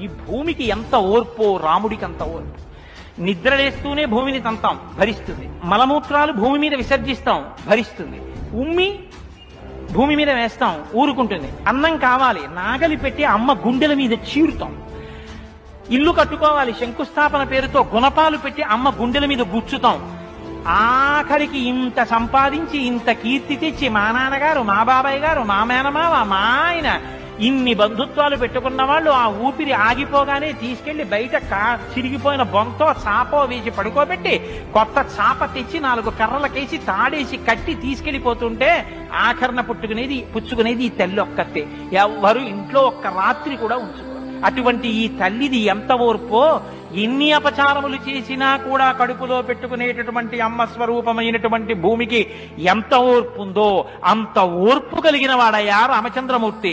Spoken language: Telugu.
ఈ భూమికి ఎంత ఓర్పో రాముడికి అంత ఓర్పు. నిద్రలేస్తూనే భూమిని తంతాం, భరిస్తుంది. మలమూత్రాలు భూమి మీద విసర్జిస్తాం, భరిస్తుంది. ఉమ్మి భూమి మీద వేస్తాం, ఊరుకుంటుంది. అన్నం కావాలి, నాగలి పెట్టి అమ్మ గుండెల మీద చీరుతాం. ఇల్లు కట్టుకోవాలి, శంకుస్థాపన పేరుతో గుణపాలు పెట్టి అమ్మ గుండెల మీద గుచ్చుతాం. ఆఖరికి ఇంత సంపాదించి ఇంత కీర్తి తెచ్చి మా నాన్నగారు, మా బాబాయ్ గారు, మా మేనమావ, మా ఆయన ఇన్ని బంధుత్వాలు పెట్టుకున్న వాళ్ళు ఆ ఊపిరి ఆగిపోగానే తీసుకెళ్లి బయట చిరిగిపోయిన బొంతో చాపో వేసి పడుకోబెట్టి కొత్త చాప తెచ్చి 4 కర్రలకేసి తాడేసి కట్టి తీసుకెళ్లిపోతుంటే ఆఖరణ పుచ్చుకునేది ఈ తల్లి ఒక్కతే. ఎవ్వరు ఇంట్లో ఒక్క రాత్రి కూడా ఉంచుకోరు. అటువంటి ఈ తల్లిది ఎంత ఓర్పో. ఎన్ని అపచారములు చేసినా కూడా కడుపులో పెట్టుకునేటటువంటి అమ్మ స్వరూపమైనటువంటి భూమికి ఎంత ఓర్పు ఉందో అంత ఓర్పు కలిగిన వాడయ్యా రామచంద్రమూర్తి.